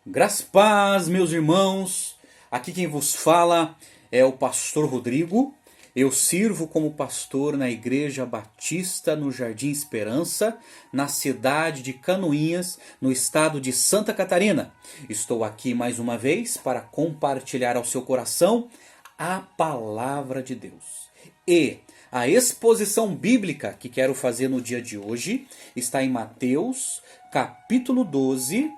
Graças e paz, meus irmãos. Aqui quem vos fala é o pastor Rodrigo. Eu sirvo como pastor na Igreja Batista no Jardim Esperança, na cidade de Canoinhas, no estado de Santa Catarina. Estou aqui mais uma vez para compartilhar ao seu coração a palavra de Deus. E a exposição bíblica que quero fazer no dia de hoje está em Mateus, capítulo 12,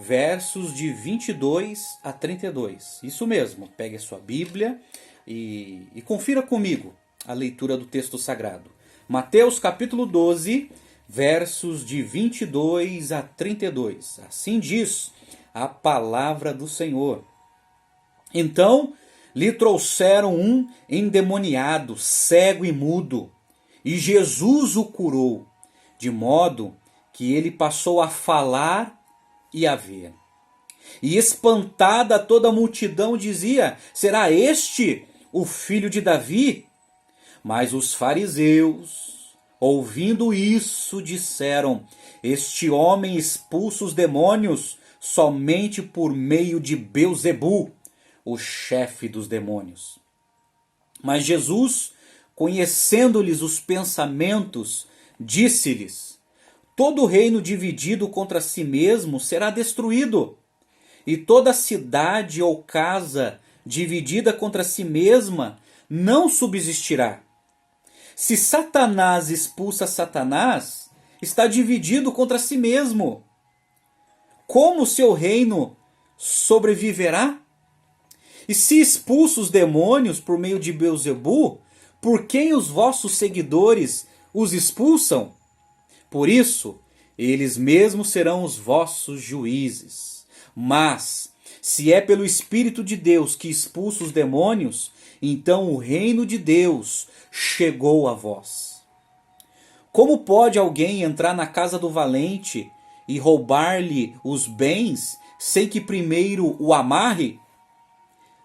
versos de 22 a 32. Isso mesmo, pegue a sua Bíblia e confira comigo a leitura do texto sagrado. Mateus capítulo 12, versos de 22 a 32. Assim diz a palavra do Senhor. Então lhe trouxeram um endemoniado, cego e mudo, e Jesus o curou, de modo que ele passou a falar e a ver. E espantada toda a multidão dizia: será este o filho de Davi? Mas os fariseus, ouvindo isso, disseram: este homem expulsa os demônios somente por meio de Belzebu, o chefe dos demônios. Mas Jesus, conhecendo-lhes os pensamentos, disse-lhes: todo reino dividido contra si mesmo será destruído, e toda cidade ou casa dividida contra si mesma não subsistirá. Se Satanás expulsa Satanás, está dividido contra si mesmo. Como seu reino sobreviverá? E se expulsa os demônios por meio de Belzebu, por quem os vossos seguidores os expulsam? Por isso, eles mesmos serão os vossos juízes. Mas, se é pelo Espírito de Deus que expulsa os demônios, então o reino de Deus chegou a vós. Como pode alguém entrar na casa do valente e roubar-lhe os bens sem que primeiro o amarre?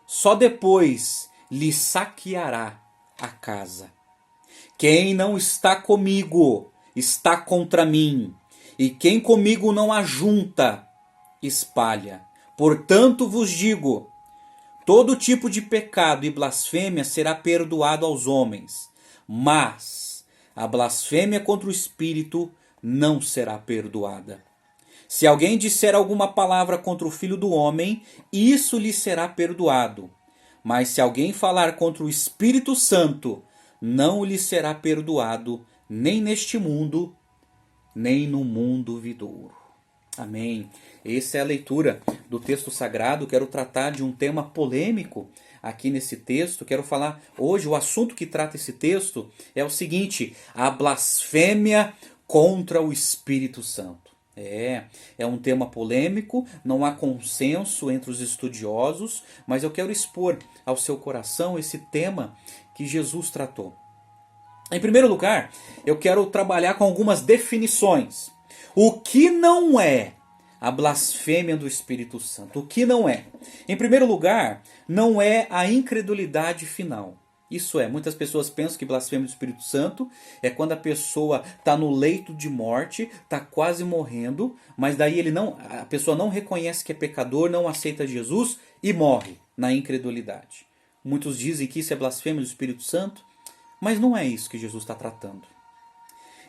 Só depois lhe saqueará a casa. Quem não está comigo está contra mim, e quem comigo não ajunta, espalha. Portanto vos digo, todo tipo de pecado e blasfêmia será perdoado aos homens, mas a blasfêmia contra o Espírito não será perdoada. Se alguém disser alguma palavra contra o Filho do Homem, isso lhe será perdoado. Mas se alguém falar contra o Espírito Santo, não lhe será perdoado, nem neste mundo, nem no mundo vindouro. Amém. Essa é a leitura do texto sagrado. Quero tratar de um tema polêmico aqui nesse texto. Quero falar hoje, o assunto que trata esse texto é o seguinte: a blasfêmia contra o Espírito Santo. É um tema polêmico, não há consenso entre os estudiosos, mas eu quero expor ao seu coração esse tema que Jesus tratou. Em primeiro lugar, eu quero trabalhar com algumas definições. O que não é a blasfêmia do Espírito Santo? O que não é? Em primeiro lugar, não é a incredulidade final. Isso é, muitas pessoas pensam que blasfêmia do Espírito Santo é quando a pessoa está no leito de morte, está quase morrendo, mas daí a pessoa não reconhece que é pecador, não aceita Jesus e morre na incredulidade. Muitos dizem que isso é blasfêmia do Espírito Santo, mas não é isso que Jesus está tratando.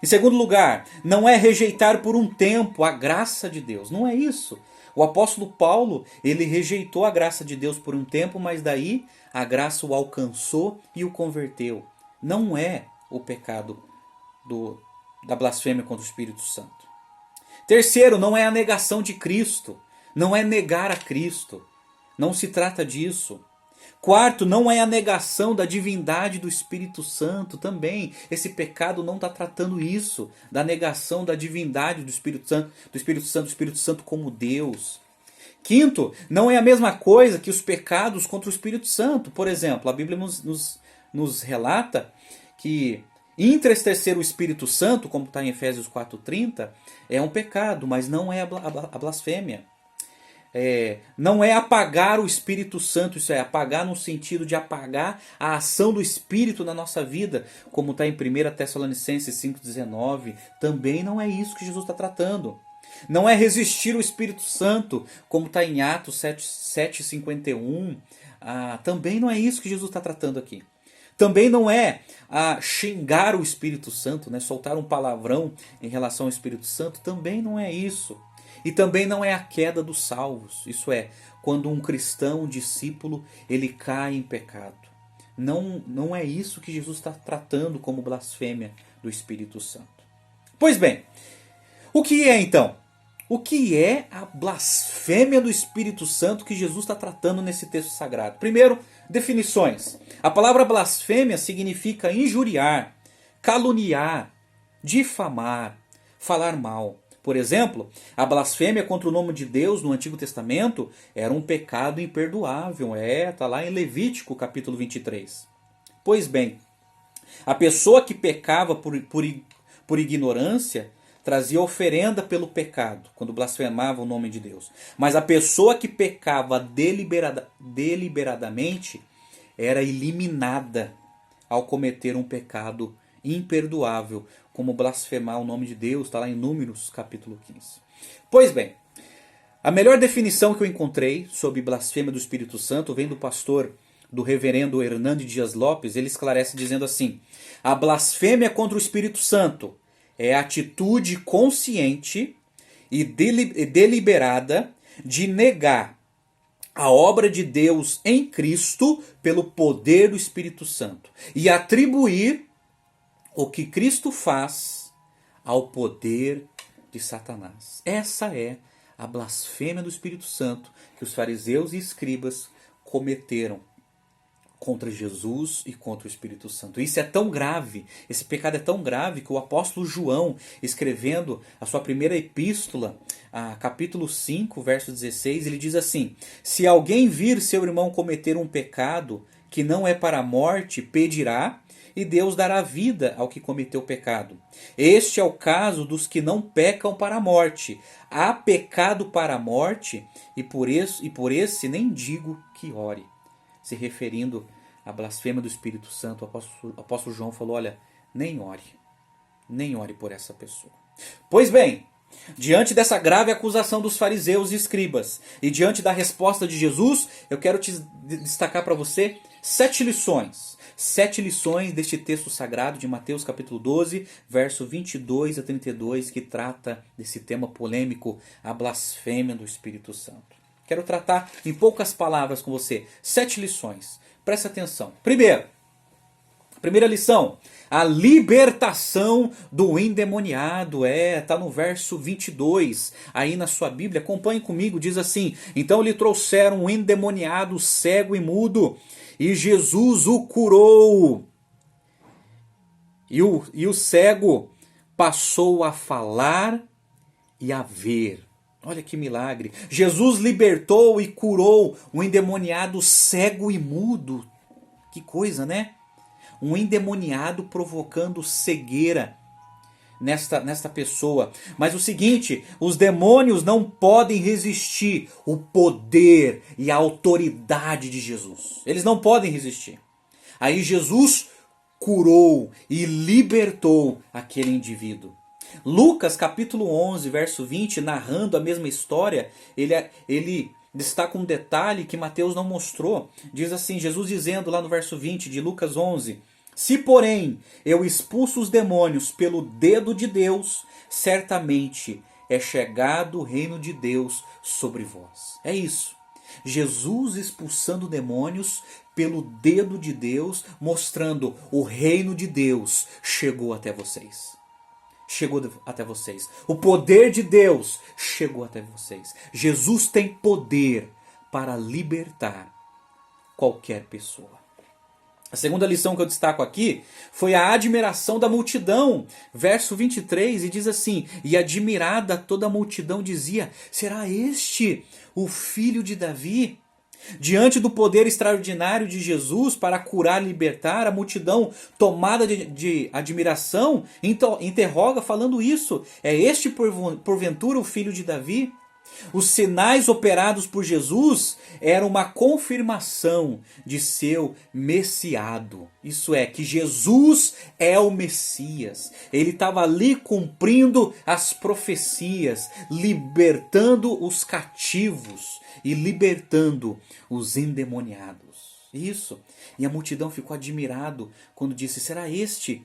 Em segundo lugar, não é rejeitar por um tempo a graça de Deus. Não é isso. O apóstolo Paulo, ele rejeitou a graça de Deus por um tempo, mas daí a graça o alcançou e o converteu. Não é o pecado da blasfêmia contra o Espírito Santo. Terceiro, não é a negação de Cristo. Não é negar a Cristo. Não se trata disso. Quarto, não é a negação da divindade do Espírito Santo também. Esse pecado não está tratando isso, da negação da divindade do Espírito Santo, do Espírito Santo como Deus. Quinto, não é a mesma coisa que os pecados contra o Espírito Santo. Por exemplo, a Bíblia nos relata que entristecer o Espírito Santo, como está em Efésios 4,30, é um pecado, mas não é a blasfêmia. Não é apagar o Espírito Santo, isso é apagar no sentido de apagar a ação do Espírito na nossa vida, como está em 1 Tessalonicenses 5,19, também não é isso que Jesus está tratando. Não é resistir o Espírito Santo, como está em Atos 7:51. Também não é isso que Jesus está tratando aqui. Também não é xingar o Espírito Santo, né? Soltar um palavrão em relação ao Espírito Santo. Também não é isso. E também não é a queda dos salvos. Isso é, quando um cristão, um discípulo, ele cai em pecado. Não é isso que Jesus está tratando como blasfêmia do Espírito Santo. Pois bem, o que é então? O que é a blasfêmia do Espírito Santo que Jesus está tratando nesse texto sagrado? Primeiro, definições. A palavra blasfêmia significa injuriar, caluniar, difamar, falar mal. Por exemplo, a blasfêmia contra o nome de Deus no Antigo Testamento era um pecado imperdoável. Está lá em Levítico capítulo 23. Pois bem, a pessoa que pecava por ignorância trazia oferenda pelo pecado, quando blasfemava o nome de Deus. Mas a pessoa que pecava deliberadamente era eliminada ao cometer um pecado imperdoável, como blasfemar o nome de Deus, está lá em Números capítulo 15. Pois bem, a melhor definição que eu encontrei sobre blasfêmia do Espírito Santo vem do reverendo Hernando Dias Lopes. Ele esclarece dizendo assim: a blasfêmia contra o Espírito Santo é a atitude consciente e deliberada de negar a obra de Deus em Cristo pelo poder do Espírito Santo e atribuir o que Cristo faz ao poder de Satanás. Essa é a blasfêmia do Espírito Santo que os fariseus e escribas cometeram contra Jesus e contra o Espírito Santo. Isso é tão grave, esse pecado é tão grave que o apóstolo João, escrevendo a sua primeira epístola, capítulo 5, verso 16, ele diz assim: se alguém vir seu irmão cometer um pecado que não é para a morte, pedirá, e Deus dará vida ao que cometeu o pecado. Este é o caso dos que não pecam para a morte. Há pecado para a morte, e por esse nem digo que ore. Se referindo à blasfêmia do Espírito Santo, o apóstolo João falou: olha, nem ore por essa pessoa. Pois bem, diante dessa grave acusação dos fariseus e escribas, e diante da resposta de Jesus, eu quero te destacar para você 7 lições. 7 lições deste texto sagrado de Mateus capítulo 12, verso 22 a 32, que trata desse tema polêmico, a blasfêmia do Espírito Santo. Quero tratar em poucas palavras com você 7 lições. Preste atenção. Primeira lição, a libertação do endemoniado. Está no verso 22, aí na sua Bíblia. Acompanhe comigo, diz assim: então lhe trouxeram um endemoniado cego e mudo, e Jesus o curou. E o cego passou a falar e a ver. Olha que milagre. Jesus libertou e curou um endemoniado cego e mudo. Que coisa, né? Um endemoniado provocando cegueira nesta pessoa. Mas o seguinte, os demônios não podem resistir o poder e a autoridade de Jesus. Eles não podem resistir. Aí Jesus curou e libertou aquele indivíduo. Lucas capítulo 11, verso 20, narrando a mesma história, ele destaca um detalhe que Mateus não mostrou. Diz assim, Jesus dizendo lá no verso 20 de Lucas 11: se porém eu expulso os demônios pelo dedo de Deus, certamente é chegado o reino de Deus sobre vós. É isso. Jesus expulsando demônios pelo dedo de Deus, mostrando o reino de Deus chegou até vocês. Chegou até vocês. O poder de Deus chegou até vocês. Jesus tem poder para libertar qualquer pessoa. A segunda lição que eu destaco aqui foi a admiração da multidão. Verso 23, e diz assim: e admirada toda a multidão dizia: será este o filho de Davi? Diante do poder extraordinário de Jesus para curar e libertar, a multidão, tomada de admiração, interroga falando isso: é este porventura o filho de Davi? Os sinais operados por Jesus eram uma confirmação de seu messiado. Isso é, que Jesus é o Messias. Ele estava ali cumprindo as profecias, libertando os cativos e libertando os endemoniados. Isso. E a multidão ficou admirado quando disse: será este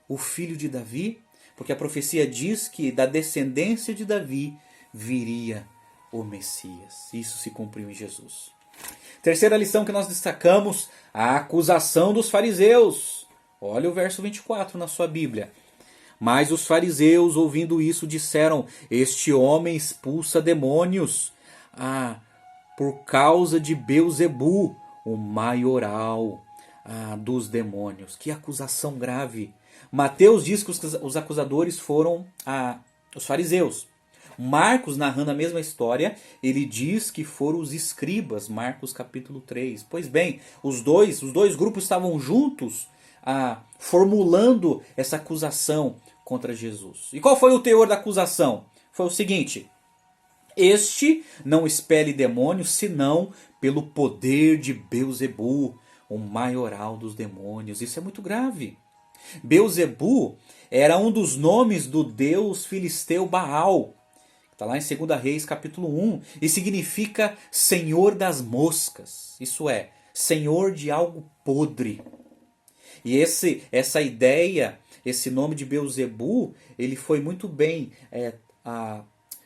o filho de Davi? Porque a profecia diz que da descendência de Davi viria o Messias. Isso se cumpriu em Jesus. Terceira lição que nós destacamos: a acusação dos fariseus. Olha o verso 24 na sua Bíblia. Mas os fariseus, ouvindo isso, disseram: este homem expulsa demônios por causa de Beelzebu, o maioral dos demônios. Que acusação grave. Mateus diz que os acusadores foram os fariseus. Marcos, narrando a mesma história, ele diz que foram os escribas, Marcos capítulo 3. Pois bem, os dois grupos estavam juntos formulando essa acusação contra Jesus. E qual foi o teor da acusação? Foi o seguinte: este não expele demônios senão pelo poder de Beelzebu, o maioral dos demônios. Isso é muito grave. Beelzebu era um dos nomes do deus filisteu Baal. Está lá em 2 Reis capítulo 1. E significa senhor das moscas. Isso é, senhor de algo podre. E essa ideia, esse nome de Beelzebu, ele foi muito bem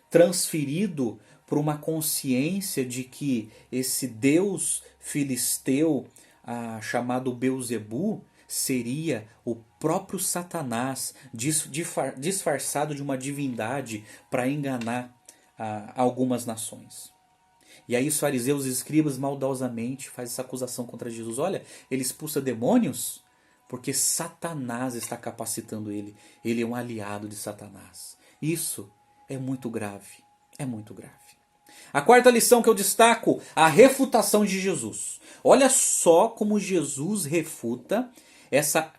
transferido para uma consciência de que esse deus filisteu chamado Beelzebu seria o próprio Satanás disfarçado de uma divindade para enganar algumas nações. E aí os fariseus e escribas maldosamente fazem essa acusação contra Jesus. Olha, ele expulsa demônios porque Satanás está capacitando ele. Ele é um aliado de Satanás. Isso é muito grave. É muito grave. A quarta lição que eu destaco: a refutação de Jesus. Olha só como Jesus refuta essa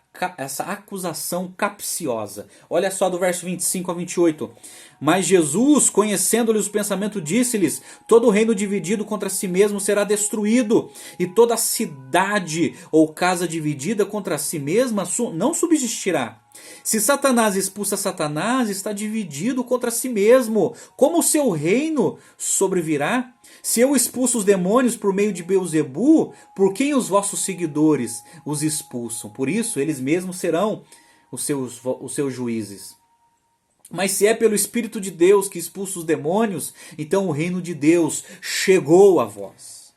acusação capciosa. Olha só do verso 25 a 28. Mas Jesus, conhecendo-lhes o pensamento, disse-lhes: todo reino dividido contra si mesmo será destruído, e toda cidade ou casa dividida contra si mesma não subsistirá. Se Satanás expulsa Satanás, está dividido contra si mesmo. Como o seu reino sobrevirá? Se eu expulso os demônios por meio de Beelzebu, por quem os vossos seguidores os expulsam? Por isso, eles mesmos serão os seus juízes. Mas se é pelo Espírito de Deus que expulsa os demônios, então o reino de Deus chegou a vós.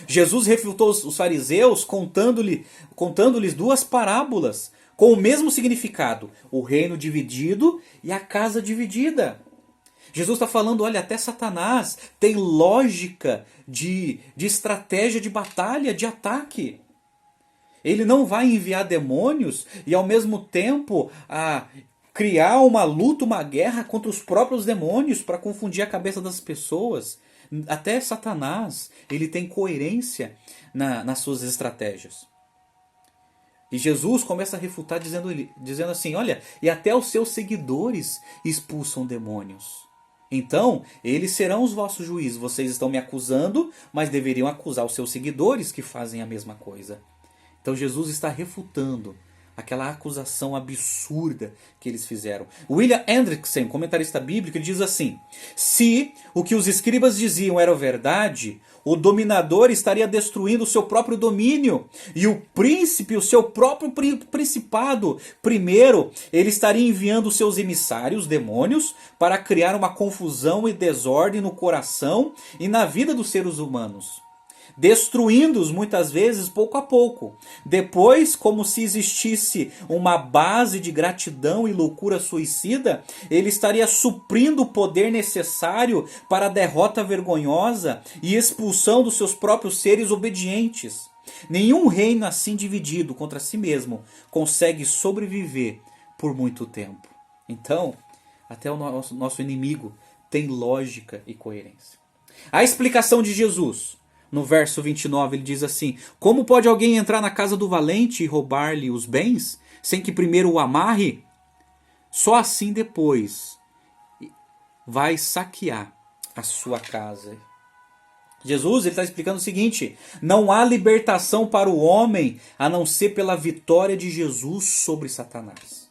Jesus refutou os fariseus contando-lhes duas parábolas com o mesmo significado: o reino dividido e a casa dividida. Jesus está falando: olha, até Satanás tem lógica de estratégia de batalha, de ataque. Ele não vai enviar demônios e ao mesmo tempo criar uma luta, uma guerra contra os próprios demônios para confundir a cabeça das pessoas. Até Satanás, ele tem coerência nas suas estratégias. E Jesus começa a refutar dizendo assim: olha, e até os seus seguidores expulsam demônios. Então, eles serão os vossos juízes. Vocês estão me acusando, mas deveriam acusar os seus seguidores que fazem a mesma coisa. Então Jesus está refutando aquela acusação absurda que eles fizeram. William Hendrickson, comentarista bíblico, ele diz assim: se o que os escribas diziam era verdade, o dominador estaria destruindo o seu próprio domínio, e o príncipe, o seu próprio principado. Primeiro, ele estaria enviando os seus emissários, demônios, para criar uma confusão e desordem no coração e na vida dos seres humanos, destruindo-os muitas vezes pouco a pouco. Depois, como se existisse uma base de gratidão e loucura suicida, ele estaria suprindo o poder necessário para a derrota vergonhosa e expulsão dos seus próprios seres obedientes. Nenhum reino assim dividido contra si mesmo consegue sobreviver por muito tempo. Então, até o nosso inimigo tem lógica e coerência. A explicação de Jesus: no verso 29 ele diz assim: como pode alguém entrar na casa do valente e roubar-lhe os bens, sem que primeiro o amarre? Só assim depois vai saquear a sua casa. Jesus está explicando o seguinte: não há libertação para o homem a não ser pela vitória de Jesus sobre Satanás.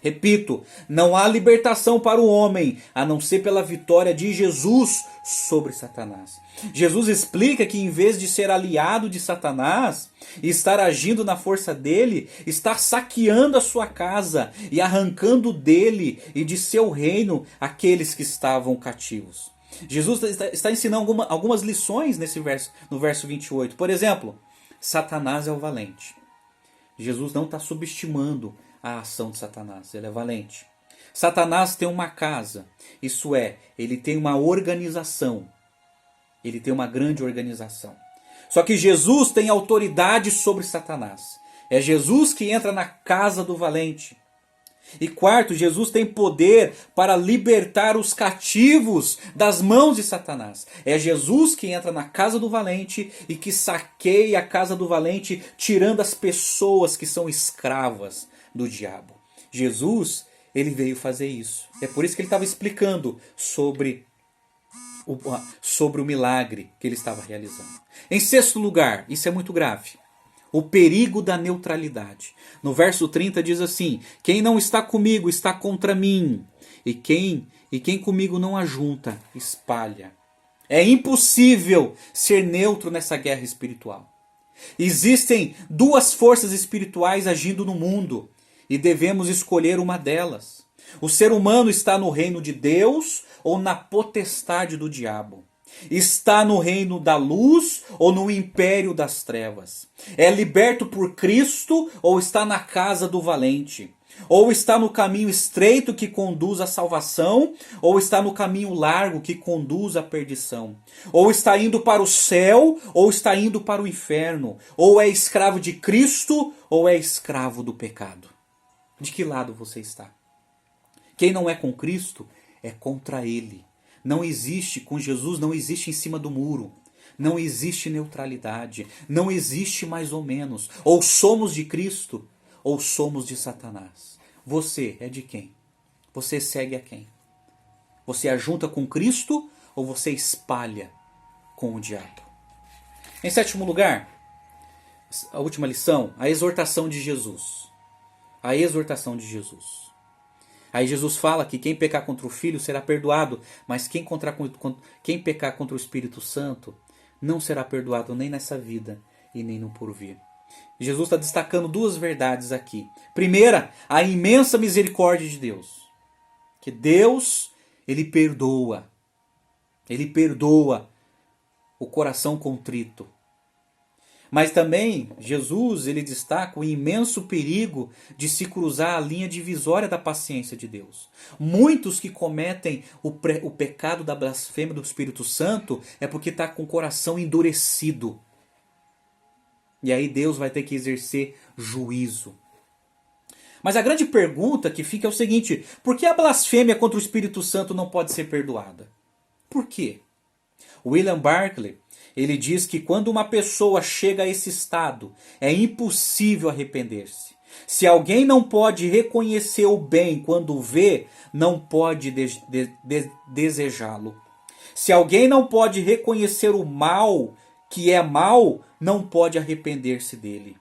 Repito, não há libertação para o homem a não ser pela vitória de Jesus sobre Satanás. Jesus explica que em vez de ser aliado de Satanás e estar agindo na força dele, está saqueando a sua casa e arrancando dele e de seu reino aqueles que estavam cativos. Jesus está ensinando algumas lições no verso 28. Por exemplo, Satanás é o valente. Jesus não está subestimando a ação de Satanás, ele é valente. Satanás tem uma casa, isso é, ele tem uma organização. Ele tem uma grande organização. Só que Jesus tem autoridade sobre Satanás. É Jesus que entra na casa do valente. E quarto, Jesus tem poder para libertar os cativos das mãos de Satanás. É Jesus que entra na casa do valente e que saqueia a casa do valente, tirando as pessoas que são escravas do diabo. Jesus, ele veio fazer isso. É por isso que ele estava explicando sobre o milagre que ele estava realizando. Em sexto lugar, isso é muito grave, o perigo da neutralidade. No verso 30 diz assim: quem não está comigo está contra mim, e quem comigo não ajunta, espalha. É impossível ser neutro nessa guerra espiritual. Existem duas forças espirituais agindo no mundo, e devemos escolher uma delas. O ser humano está no reino de Deus ou na potestade do diabo? Está no reino da luz ou no império das trevas? É liberto por Cristo ou está na casa do valente? Ou está no caminho estreito que conduz à salvação, ou está no caminho largo que conduz à perdição? Ou está indo para o céu, ou está indo para o inferno? Ou é escravo de Cristo, ou é escravo do pecado? De que lado você está? Quem não é com Cristo é contra Ele. Não existe, com Jesus não existe em cima do muro. Não existe neutralidade. Não existe mais ou menos. Ou somos de Cristo, ou somos de Satanás. Você é de quem? Você segue a quem? Você ajunta com Cristo ou você espalha com o diabo? Em sétimo lugar, a última lição, a exortação de Jesus. A exortação de Jesus. Aí Jesus fala que quem pecar contra o Filho será perdoado, mas quem pecar contra o Espírito Santo não será perdoado nem nessa vida e nem no porvir. Jesus está destacando duas verdades aqui. Primeira, a imensa misericórdia de Deus. Que Deus, Ele perdoa. Ele perdoa o coração contrito. Mas também, Jesus, ele destaca o imenso perigo de se cruzar a linha divisória da paciência de Deus. Muitos que cometem o pecado da blasfêmia do Espírito Santo é porque está com o coração endurecido. E aí Deus vai ter que exercer juízo. Mas a grande pergunta que fica é o seguinte: por que a blasfêmia contra o Espírito Santo não pode ser perdoada? Por quê? William Barclay, ele diz que quando uma pessoa chega a esse estado, é impossível arrepender-se. Se alguém não pode reconhecer o bem quando o vê, não pode desejá-lo. Se alguém não pode reconhecer o mal que é mal, não pode arrepender-se dele.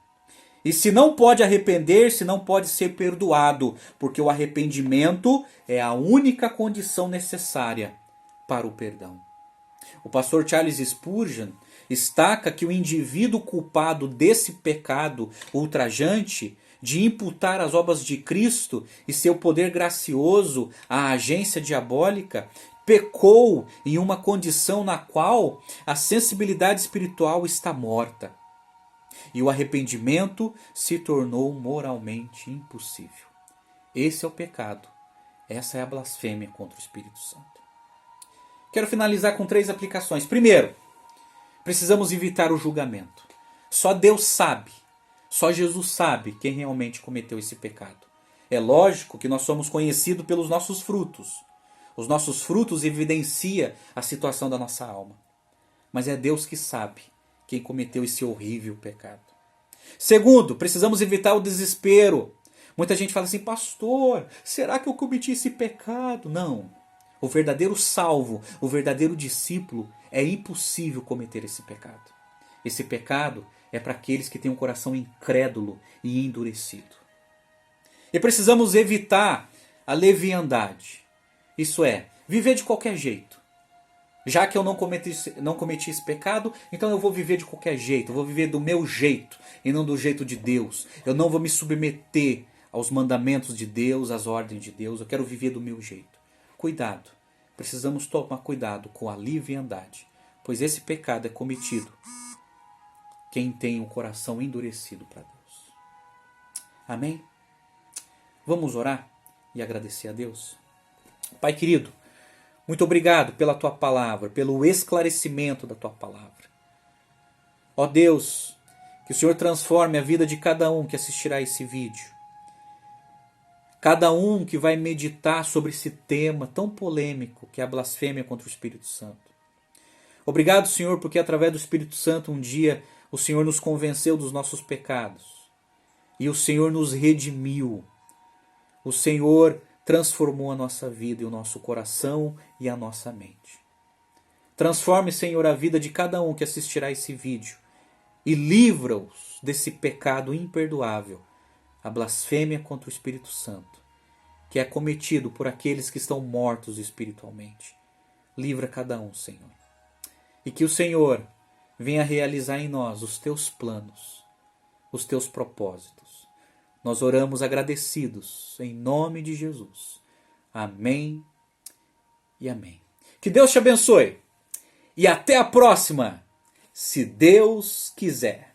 E se não pode arrepender-se, não pode ser perdoado, porque o arrependimento é a única condição necessária para o perdão. O pastor Charles Spurgeon destaca que o indivíduo culpado desse pecado ultrajante de imputar as obras de Cristo e seu poder gracioso à agência diabólica pecou em uma condição na qual a sensibilidade espiritual está morta. E o arrependimento se tornou moralmente impossível. Esse é o pecado. Essa é a blasfêmia contra o Espírito Santo. Quero finalizar com 3 aplicações. Primeiro, precisamos evitar o julgamento. Só Deus sabe, só Jesus sabe quem realmente cometeu esse pecado. É lógico que nós somos conhecidos pelos nossos frutos. Os nossos frutos evidenciam a situação da nossa alma. Mas é Deus que sabe quem cometeu esse horrível pecado. Segundo, precisamos evitar o desespero. Muita gente fala assim: pastor, será que eu cometi esse pecado? Não. O verdadeiro salvo, o verdadeiro discípulo, é impossível cometer esse pecado. Esse pecado é para aqueles que têm um coração incrédulo e endurecido. E precisamos evitar a leviandade. Isso é, viver de qualquer jeito. Já que eu não cometi esse pecado, então eu vou viver de qualquer jeito. Eu vou viver do meu jeito e não do jeito de Deus. Eu não vou me submeter aos mandamentos de Deus, às ordens de Deus. Eu quero viver do meu jeito. Cuidado. Precisamos tomar cuidado com a leviandade. Pois esse pecado é cometido quem tem o coração endurecido para Deus. Amém? Vamos orar e agradecer a Deus? Pai querido, muito obrigado pela Tua palavra, pelo esclarecimento da Tua palavra. Ó Deus, que o Senhor transforme a vida de cada um que assistirá esse vídeo. Cada um que vai meditar sobre esse tema tão polêmico que é a blasfêmia contra o Espírito Santo. Obrigado, Senhor, porque através do Espírito Santo um dia o Senhor nos convenceu dos nossos pecados. E o Senhor nos redimiu. O Senhor transformou a nossa vida e o nosso coração e a nossa mente. Transforme, Senhor, a vida de cada um que assistirá esse vídeo e livra-os desse pecado imperdoável, a blasfêmia contra o Espírito Santo, que é cometido por aqueles que estão mortos espiritualmente. Livra cada um, Senhor. E que o Senhor venha realizar em nós os teus planos, os teus propósitos. Nós oramos agradecidos em nome de Jesus. Amém e amém. Que Deus te abençoe. E até a próxima, se Deus quiser.